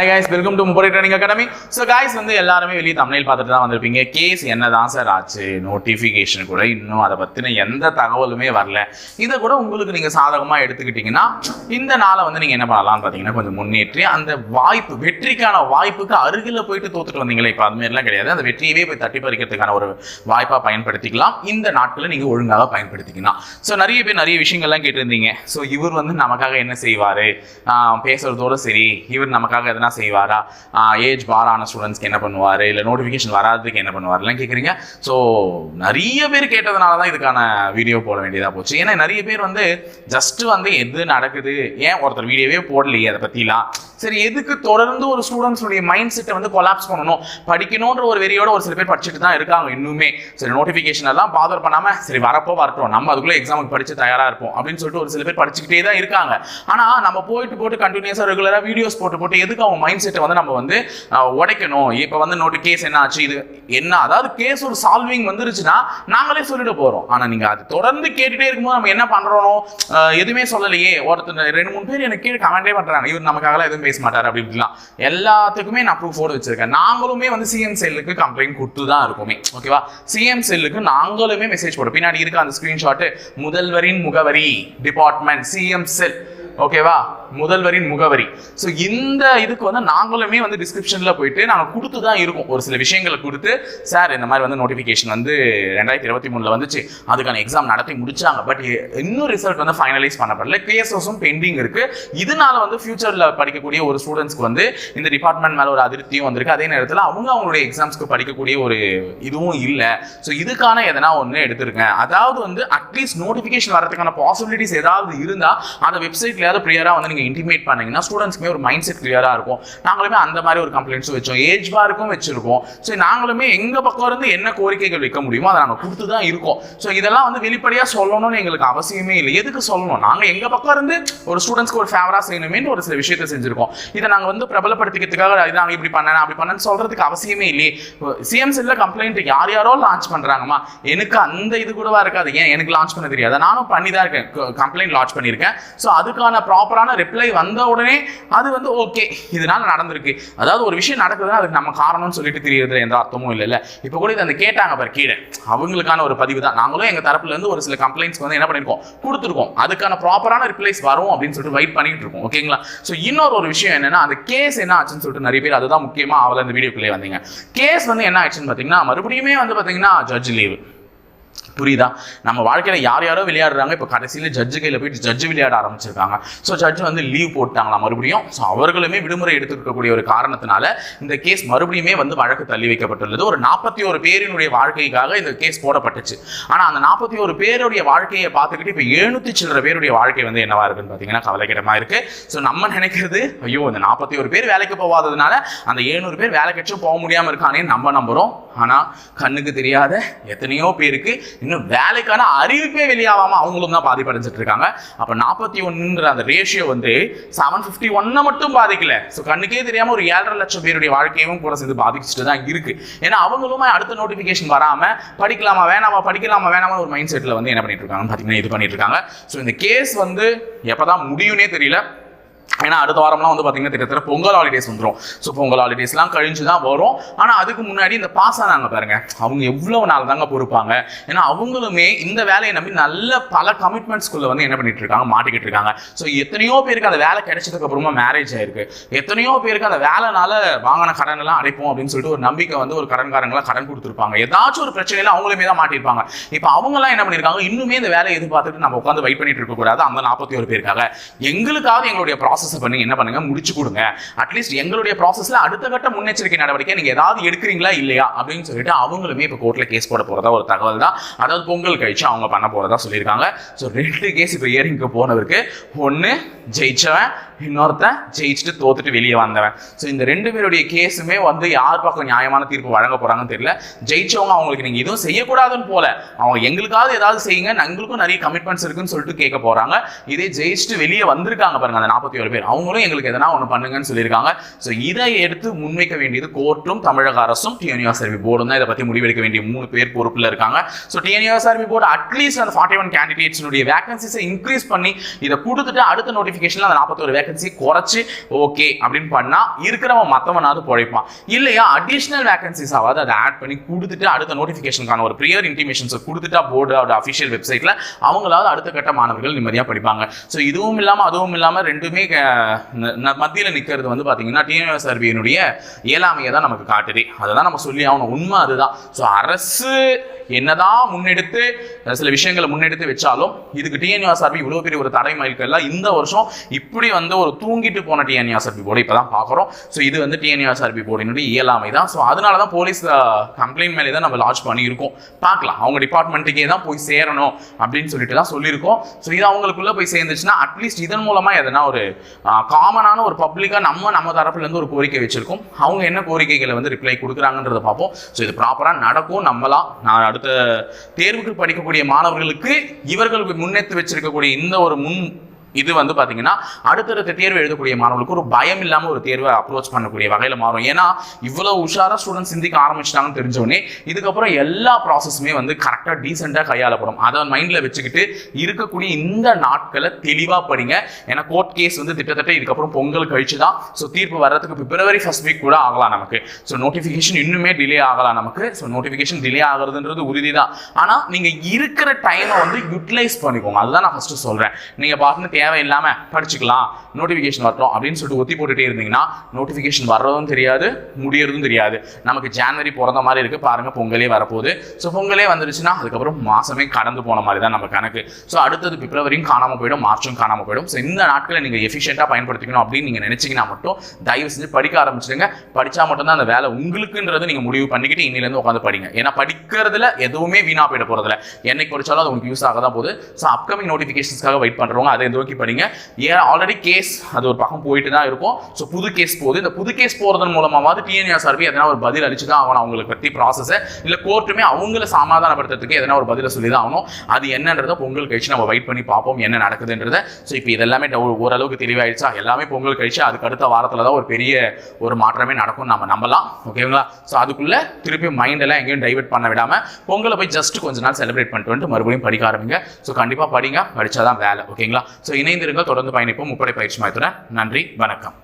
Hi guys, welcome to Mupari Training Academy. So guys, வந்து எல்லாரும் வெளிய thumbnail பார்த்துட்டு தான் வந்திருப்பீங்க. கேஸ் என்னதான் சார் ஆச்சு, நோட்டிஃபிகேஷன் கூட இன்னும் அத பத்தின எந்த தகவலுமே வரல. இத கூட உங்களுக்கு நீங்க சாதகமா எடுத்துக்கிட்டீங்கன்னா இந்த நாளை வந்து நீங்க என்ன பண்ணலாம்னு பாத்தீங்கன்னா கொஞ்சம் முன்னேற்றி அந்த வாய்ப்பு வெற்றிக்கான வாய்ப்புக்கு அருகில போயிட்டு தோத்துட்டு வந்தீங்களே இப்ப அது மாதிரிலாம் கிடையாது. அந்த வெற்றியவே போய் தட்டி பறிக்கிறதுக்கான ஒரு வாய்ப்பா பயன்படுத்திக்கலாம். இந்த நாட்களை நீங்க ஒழுங்காக பயன்படுத்திக்கலாம். ஸோ நிறைய பேர் நிறைய விஷயங்கள்லாம் கேட்டிருந்தீங்க. ஸோ இவர் வந்து நமக்காக என்ன செய்வாரு, பேசுறதோட சரி இவர் நமக்காக எதனா செய்வாரா, ஏஜ் பாரான ஸ்டூடெண்ட்ஸ்க்கு என்ன பண்ணுவார், இல்லை நோட்டிஃபிகேஷன் வராததுக்கு என்ன பண்ணுவார்லாம் கேட்குறீங்க. ஸோ நிறைய பேர் கேட்டதுனால தான் இதுக்கான வீடியோ போட வேண்டியதாக போச்சு. ஏன்னா நிறைய பேர் வந்து ஜஸ்ட் வந்து எது நடக்குது, ஏன் ஒருத்தர் வீடியோவே போடலையே அதை பற்றிலாம், சரி எதுக்கு தொடர்ந்து ஒரு ஸ்டூடெண்ட்ஸுடைய மைண்ட் செட்டை வந்து கொலாப்ஸ் பண்ணணும், படிக்கணுன்ற ஒரு வெறியோட ஒரு சில பேர் படிச்சுட்டு தான் இருக்காங்க இன்னுமே. சரி நோட்டிஃபிகேஷன் எல்லாம் பாதர் பண்ணாமல் சரி வரப்போ வரட்டும், நம்ம அதுக்குள்ளே எக்ஸாமுக்கு படிச்சு தயாராக இருப்போம் அப்படின்னு சொல்லிட்டு ஒரு சில பேர் படிச்சுக்கிட்டே தான் இருக்காங்க. ஆனால் நம்ம போட்டு கண்டினியூஸாக ரெகுலராக வீடியோஸ் போட்டு எதுக்கு அவங்க மைண்ட் செட்டை வந்து நம்ம வந்து உடைக்கணும். இப்போ வந்து கேஸ் என்ன ஆச்சு, இது என்ன, அதாவது கேஸ் ஒரு சால்விங் வந்துருச்சுன்னா நாங்களே சொல்லிட்டு போகிறோம். ஆனால் நீங்கள் அது தொடர்ந்து கேட்டுகிட்டே இருக்கும்போது நம்ம என்ன பண்ணுறோம், எதுவுமே சொல்லலையே. ஒருத்தர் 2-3 பேர் எனக்கு கீழே கமெண்டே பண்ணுறாங்க, இவர் நமக்காக எதுவும் பேச மாட்டார் அப்படின்லாம். எல்லாத்துக்குமே நான் ப்ரூஃபோடு வச்சிருக்கேன். நாங்களுமே வந்து சிஎம் செல்லுக்கு கம்ப்ளைண்ட் கொடுத்து தான் இருக்குமே, ஓகேவா. சிஎம் செல்லுக்கு நாங்களுமே மெசேஜ் போடுறோம். பின்னாடி இருக்கு அந்த ஸ்கிரீன்ஷாட், முதல்வரின் முகவரி டிபார்ட்மெண்ட் சிஎம் செல், ஓகேவா, முதல்வரின் முகவரி. ஸோ இந்த இதுக்கு வந்து நாங்களுமே வந்து டிஸ்கிரிப்ஷனில் போயிட்டு நாங்கள் கொடுத்து தான் இருக்கோம். ஒரு சில விஷயங்களை கொடுத்து, சார் இந்த மாதிரி வந்து நோட்டிஃபிகேஷன் வந்து 2023 வந்துச்சு, அதுக்கான எக்ஸாம் நடத்தி முடிச்சாங்க, பட் இன்னும் ரிசல்ட் வந்து ஃபைனலைஸ் பண்ணப்படல, கேசஸும் பெண்டிங் இருக்கு. இதனால வந்து ஃபியூச்சரில் படிக்கக்கூடிய ஒரு ஸ்டூடெண்ட்ஸ்க்கு வந்து இந்த டிபார்ட்மெண்ட் மேலே ஒரு அதிருப்தியும் வந்திருக்கு. அதே நேரத்தில் அவங்களுடைய எக்ஸாம்ஸ்க்கு படிக்கக்கூடிய ஒரு இதுவும் இல்லை. ஸோ இதுக்கான எதனா ஒன்று எடுத்திருக்கேன். அதாவது வந்து அட்லீஸ்ட் நோட்டிஃபிகேஷன் வரதுக்கான பாசிபிலிட்டிஸ் ஏதாவது இருந்தால் அதை வெப்சைட்லையாவது ப்ரியராக வந்து இன்டிமேட் பண்ணீங்கன்னா ஸ்டூடெண்ட்ஸ்க்குமே ஒரு மைண்ட் செட் கிளியரா இருக்கும். நாங்களுமே அந்த மாதிரி ஒரு கம்ப்ளைண்ட்ஸ் வச்சோம், ஏஜ் பாருக்கும் வச்சிருக்கோம். ஸோ நாங்களுமே எங்க பக்கம் இருந்து என்ன கோரிக்கைகள் வைக்க முடியுமோ அதை நாங்கள் கொடுத்து தான் இருக்கோம். ஸோ இதெல்லாம் வந்து வெளிப்படையா சொல்லணும்னு எங்களுக்கு அவசியமே இல்லை. எதுக்கு சொல்லணும், நாங்கள் எங்க பக்கம் இருந்து ஒரு ஸ்டூடெண்ட்ஸ்க்கு ஒரு ஃபேவரா செய்யணுமே ஒரு சில விஷயத்தை செஞ்சிருக்கோம். இதை நாங்கள் வந்து பிரபலப்படுத்திக்கிறதுக்காக நாங்கள் இப்படி பண்ணேன் அப்படி பண்ணேன்னு சொல்றதுக்கு அவசியமே இல்லையே. சிஎம் செல்ல கம்ப்ளைண்ட் யாரோ லான்ச் பண்றாங்கம்மா, எனக்கு அந்த இது கூடவா இருக்காது, ஏன் எனக்கு லான்ச் பண்ண தெரியாது, நானும் பண்ணி தான் இருக்கேன், கம்ப்ளைண்ட் லான்ச் பண்ணியிருக்கேன். ஸோ அதுக்கான ப்ராப்பரான ரிப்ளை வந்த உடனே அது வந்து ஓகே இதனால நடந்திருக்கு, அதாவது ஒரு விஷயம் நடக்குதுன்னா அதுக்கு நம்ம காரணம்னு சொல்லிட்டு தெரியறதுல எந்த அர்த்தமும் இல்லை. இப்போ கூட இது அந்த கேட்டாங்க பாரு கீழே, அவங்களுக்கான ஒரு பதிவு தான். நாங்களும் எங்க தரப்புல இருந்து ஒரு சில கம்ப்ளைண்ட்ஸ் வந்து என்ன பண்ணிருக்கோம், கொடுத்துருக்கோம். அதுக்கான ப்ராப்பரான ரிப்ளைஸ் வரும் அப்படின்னு சொல்லிட்டு வெயிட் பண்ணிட்டு இருக்கோம், ஓகேங்களா. ஸோ இன்னொரு விஷயம் என்னன்னா, அந்த கேஸ் என்ன ஆச்சுன்னு சொல்லிட்டு நிறைய பேர் அதுதான் முக்கியமா அவளை இந்த வீடியோக்குள்ளே வந்தீங்க. கேஸ் வந்து என்ன ஆச்சுன்னு பாத்தீங்கன்னா, மறுபடியுமே வந்து பாத்தீங்கன்னா ஜட்ஜ் லீவு, புரியுதா. நம்ம வாழ்க்கையில யாரோ விளையாடுறாங்க, இப்போ கடைசியில் ஜட்ஜு கையில் போயிட்டு ஜட்ஜு விளையாட ஆரம்பிச்சிருக்காங்க. ஸோ ஜட்ஜு வந்து லீவ் போட்டாங்களா மறுபடியும். ஸோ அவர்களுமே விடுமுறை எடுத்துருக்கக்கூடிய ஒரு காரணத்தினால இந்த கேஸ் மறுபடியுமே வந்து வழக்கு தள்ளி வைக்கப்பட்டுள்ளது. ஒரு 41 பேரினுடைய வாழ்க்கைக்காக இந்த கேஸ் போடப்பட்டுச்சு. ஆனால் அந்த 41 பேருடைய வாழ்க்கையை பார்த்துக்கிட்டு இப்போ 700 சில்லற பேருடைய வாழ்க்கை வந்து என்னவா இருக்குன்னு பார்த்தீங்கன்னா கவலைக்கிடமா இருக்கு. ஸோ நம்ம நினைக்கிறது, ஐயோ இந்த 41 பேர் வேலைக்கு போகாததுனால அந்த 700 பேர் வேலை கட்சியும் போக முடியாமல் இருக்கானே நம்ம நம்புறோம். ஆனால் கண்ணுக்கு தெரியாத எத்தனையோ பேருக்கு இன்னும் வேலைக்கான அறிவிப்பே வெளியாகாம அவங்களும் தான் பாதிப்படைஞ்சிட்டு இருக்காங்க. அப்ப 41 அந்த ரேஷியோ வந்து 751 மட்டும் பாதிக்கல. ஸோ கண்ணுக்கே தெரியாம ஒரு 7.5 லட்சம் பேருடைய வாழ்க்கையும் கூட சேர்ந்து பாதிச்சுட்டு தான் இருக்கு. ஏன்னா அவங்களுமே அடுத்த நோட்டிபிகேஷன் வராம படிக்கலாமா வேணாமா ஒரு மைண்ட் செட்ல வந்து என்ன பண்ணிட்டு இருக்காங்க பாத்தீங்கன்னா இது பண்ணிட்டு இருக்காங்க. ஸோ இந்த கேஸ் வந்து எப்பதான் முடியும்னே தெரியல. ஏன்னா அடுத்த வாரம்லாம் வந்து பார்த்தீங்கன்னா கிட்டத்தட்ட பொங்கல் ஹாலிடேஸ் வந்துடும். ஸோ பொங்கல் ஹாலிடேஸ்லாம் கழிஞ்சு தான் வரும். ஆனால் அதுக்கு முன்னாடி இந்த பாஸ் ஆனாங்க பாருங்க, அவங்க எவ்வளோ நாள் தாங்க பொறுப்பாங்க. ஏன்னா அவங்களுமே இந்த வேலையை நம்பி நல்ல பல கமிட்மெண்ட்ஸ்குள்ள வந்து என்ன பண்ணிட்டு இருக்காங்க, மாட்டிக்கிட்டு இருக்காங்க. ஸோ எத்தனையோ பேருக்கு அந்த வேலை கிடைச்சதுக்கு அப்புறமா மேரேஜ் ஆயிருக்கு, எத்தனையோ பேருக்கு அந்த வேலைனால வாங்கின கடன் எல்லாம் அடைப்போம் அப்படின்னு சொல்லிட்டு ஒரு நம்பிக்கை வந்து ஒரு கடன்காரங்களாம் கடன் கொடுத்துருப்பாங்க. ஏதாச்சும் ஒரு பிரச்சனையில அவங்களுமே தான் மாட்டிருப்பாங்க. இப்போ அவங்கலாம் என்ன பண்ணிருக்காங்க, இன்னுமே இந்த வேலையை எதிர்பார்த்துட்டு நம்ம உட்காந்து வெயிட் பண்ணிட்டு இருக்க கூடாது. அந்த 41 பேருக்காக எங்களுக்காவது எங்களுடைய ப்ராசஸ் பண்ணி என்ன பண்ணுங்க, முடிச்சு கொடுங்க. அட்லீஸ்ட் எங்களுடைய ப்ராசஸ்ல அடுத்த கட்ட முன்னெச்சரிக்கை நடவடிக்கை நீங்க ஏதாவது எடுக்கிறீங்களா இல்லையா அப்படின்னு சொல்லிட்டு அவங்களுமே இப்போ கோர்ட்ல கேஸ் போட போறதா ஒரு தகவல் தான். அதாவது பொங்கல் கழிச்சு அவங்க பண்ண போறதா சொல்லியிருக்காங்க. ஸோ 2 கேஸ் இப்போ இயரிங்க்கு போனவருக்கு, ஒன்னு ஜெயிச்சவன், இன்னொருத்தன் ஜெயிச்சுட்டு தோத்துட்டு வெளியே வந்தவன். ஸோ இந்த 2 பேருடைய கேஸுமே வந்து யார் பக்கம் நியாயமான தீர்ப்பு வழங்க போறாங்கன்னு தெரியல. ஜெயிச்சவங்க அவங்களுக்கு நீங்க எதுவும் செய்யக்கூடாதுன்னு போல, அவங்க எங்களுக்காவது ஏதாவது செய்யுங்க, எங்களுக்கும் நிறைய கமிட்மெண்ட்ஸ் இருக்குன்னு சொல்லிட்டு கேட்க போறாங்க. இதே ஜெயிச்சுட்டு வெளியே வந்திருக்காங்க பாருங்க அந்த 41 பேர், அவங்களும் எங்களுக்கு எதனா ஒன்று பண்ணுங்கன்னு சொல்லியிருக்காங்க. ஸோ இதை எடுத்து முன்வைக்க வேண்டியது கோர்ட்டும் தமிழக அரசும் டிஎன்யூஎஸ்ஆர்பி போர்டும் தான். இதை பற்றி முடிவெடுக்க வேண்டிய 3 பேர் பொறுப்பில் இருக்காங்க. ஸோ டிஎன்யூஎஸ்ஆர்பி போர்டு அட்லீஸ்ட் அந்த 41 கேண்டிடேட்ஸினுடைய வேகன்சிஸை இன்க்ரீஸ் பண்ணி இதை கொடுத்துட்டு அடுத்த நோட்டிஃபிகேஷனில் அந்த 41 வேகன்சி குறைச்சி ஓகே அப்படின்னு பண்ணா இருக்கிறவன் மற்றவனாவது பிழைப்பான். இல்லையா அடிஷனல் வேகன்சிஸ் ஆகாது அதை ஆட் பண்ணி கொடுத்துட்டு அடுத்த நோட்டிஃபிகேஷனுக்கான ஒரு ப்ரியர் இன்டிமேஷன்ஸை கொடுத்துட்டா போர்டோட அஃபிஷியல் வெப்சைட்ல அவங்களாவது அடுத்த கட்ட மாணவர்கள் நிம்மதியாக படிப்பாங்க. ஸோ இதுவும் இல்லாமல் அதுவும் இல்லாமல் ரெண்டுமே மத்தியில் நிற்கிறது வந்து பார்த்தீங்கன்னா டிஎன்யூஎஸ்ஆர்பியினுடைய இயலாமையை தான் நமக்கு காட்டுது. அதை தான் நம்ம சொல்லி ஆகணும். உண்மை அதுதான். ஸோ அரசு என்னதான் முன்னெடுத்து சில விஷயங்களை முன்னெடுத்து வச்சாலும் இதுக்கு டிஎன்யூஎஸ்ஆர்பி இவ்வளோ பெரிய ஒரு தடை மயில்கள்லாம் இந்த வருஷம் இப்படி வந்து ஒரு தூங்கிட்டு போன டிஎன்யூஎஸ்ஆர்பி போர்டு இப்போ தான் பார்க்குறோம். ஸோ இது வந்து டிஎன்யூஎஸ்ஆர்பி போர்டினுடைய இயலாமை தான். ஸோ அதனால தான் போலீஸ் கம்ப்ளைண்ட் மேலே தான் நம்ம லான்ச் பண்ணியிருக்கோம். பார்க்கலாம் அவங்க டிபார்ட்மெண்ட்டுக்கே தான் போய் சேரணும் அப்படின்னு சொல்லிட்டு தான் சொல்லியிருக்கோம். ஸோ இது அவங்களுக்குள்ள போய் சேர்ந்துச்சுன்னா அட்லீஸ்ட் இதன் மூலமா எதனா ஒரு காமனான ஒரு பப்ளிக்காக நம்ம தரப்புலேருந்து ஒரு கோரிக்கை வச்சிருக்கோம். அவங்க என்ன கோரிக்கைகளை வந்து ரிப்ளை கொடுக்குறாங்கன்றத பார்ப்போம். ஸோ இது ப்ராப்பராக நடக்கும். நம்மளாம் நான் அடுத்த தேர்வுக்கு படிக்கக்கூடிய மாணவர்களுக்கு இவர்கள் முன்னெடுத்து வச்சிருக்கக்கூடிய இந்த ஒரு இது வந்து பார்த்தீங்கன்னா அடுத்தடுத்த தேர்வு எழுதக்கூடிய மாணவர்களுக்கு ஒரு பயம் இல்லாமல் ஒரு தேர்வை அப்ரோச் பண்ணக்கூடிய வகையில் மாறும். ஏன்னா இவ்வளோ உஷாராக ஸ்டூடெண்ட் சிந்திக்க ஆரம்பிச்சிட்டாங்கன்னு தெரிஞ்சோடனே இதுக்கப்புறம் எல்லா ப்ராசஸுமே வந்து கரெக்டாக டீசெண்டாக கையாளப்படும். அதை மைண்டில் வச்சுக்கிட்டு இருக்கக்கூடிய இந்த நாட்களை தெளிவாக படிங்க. ஏன்னா கோர்ட் கேஸ் வந்து கிட்டத்தட்ட இதுக்கப்புறம் பொங்கல் கழிச்சு தான். ஸோ தீர்ப்பு வர்றதுக்கு பிப்ரவரி ஃபர்ஸ்ட் வீக் கூட ஆகலாம் நமக்கு. ஸோ நோட்டிஃபிகேஷன் இன்னுமே டிலே ஆகலாம் நமக்கு. ஸோ நோட்டிஃபிகேஷன் டிலே ஆகுறதுன்றது உறுதி தான். ஆனால் நீங்கள் இருக்கிற டைமை வந்து யூட்டிலைஸ் பண்ணிக்கோங்க. அதுதான் நான் ஃபஸ்ட்டு சொல்கிறேன். நீங்கள் பார்த்து தேவையில்லாம படிச்சுக்கலாம் நோட்டிஃபிகேஷன் வரட்டும் அப்படின்னு சொல்லிட்டு ஒத்தி போட்டுட்டே இருந்தீங்கன்னா நோட்டிஃபிகேஷன் வர்றதும் தெரியாது முடியறதும் தெரியாது. நமக்கு ஜனவரி பிறந்த மாதிரி இருக்கு பாருங்க, பொங்கலே வரப்போகுது. ஸோ பொங்கலே வந்துருச்சுன்னா அதுக்கப்புறம் மாசமே கடந்து போன மாதிரி தான் நம்ம கணக்கு. ஸோ அடுத்தது பிப்ரவரியும் காணாமல் போயிடும், மார்ச்சும் காணாமல் போயிடும். ஸோ இந்த நாட்களை நீங்கள் எஃபிஷியண்டாக பயன்படுத்திக்கணும் அப்படின்னு நீங்கள் நினைச்சீங்கன்னா மட்டும் தயவு செஞ்சு படிக்க ஆரம்பிச்சிடுங்க. படிச்சா மட்டும்தான் அந்த வேலை உங்களுக்குன்றது நீங்கள் முடிவு பண்ணிக்கிட்டு இன்னிலேருந்து உட்காந்து படிங்க. ஏன்னா படிக்கிறதுல எதுவுமே வீணா போயிட போறதில்ல. என்னைக்கு படிச்சாலும் அது உங்களுக்கு யூஸ் ஆக தான் போகுது. ஸோ அப்கமிங் நோட்டிஃபிகேஷன்ஸ்க்காக வெயிட் பண்ணுறவங்க அதை நோக்கி படிங்க. ஏன் ஆல்ரெடி கேஸ் அது ஒரு பக்கம் போயிட்டு தான் இருக்கும். ஸோ புது கேஸ் போகுது. இந்த புது கேஸ் போறதன் மூலமாவது டிஎன்யூஎஸ்ஆர்பி எதனா ஒரு பதில் அளிச்சு தான் ஆகணும் அவங்களுக்கு பற்றி ப்ராசஸை. இல்லை கோர்ட்டுமே அவங்கள சமாதானப்படுத்துறதுக்கு எதனா ஒரு பதிலை சொல்லி தான் ஆகணும். அது என்னன்றதை பொங்கல் கழிச்சு நம்ம வெயிட் பண்ணி பார்ப்போம் என்ன நடக்குதுன்றத. ஸோ இப்போ இதெல்லாமே ஓரளவுக்கு தெளிவாயிடுச்சா? எல்லாமே பொங்கல் கழிச்சு அதுக்கு அடுத்த வாரத்தில் தான் ஒரு பெரிய ஒரு மாற்றமே நடக்கும் நம்ம நம்பலாம். ஓகேங்களா? ஸோ அதுக்குள்ள திருப்பி மைண்ட் எல்லாம் எங்கேயும் டைவர்ட் பண்ண விடாம பொங்கலை போய் ஜஸ்ட் கொஞ்ச நாள் செலிப்ரேட் பண்ணிட்டு வந்து மறுபடியும் படிக்க ஆரம்பிங்க. ஸோ கண்டிப்பாக படிங்க, படிச்சாதான் வேலை. ஓகேங்களா? ஸோ இணைந்திருங்க, தொடர்ந்து பயணிப்போம் முப்படை பயிற்சி மையத்துடன். நன்றி, வணக்கம்.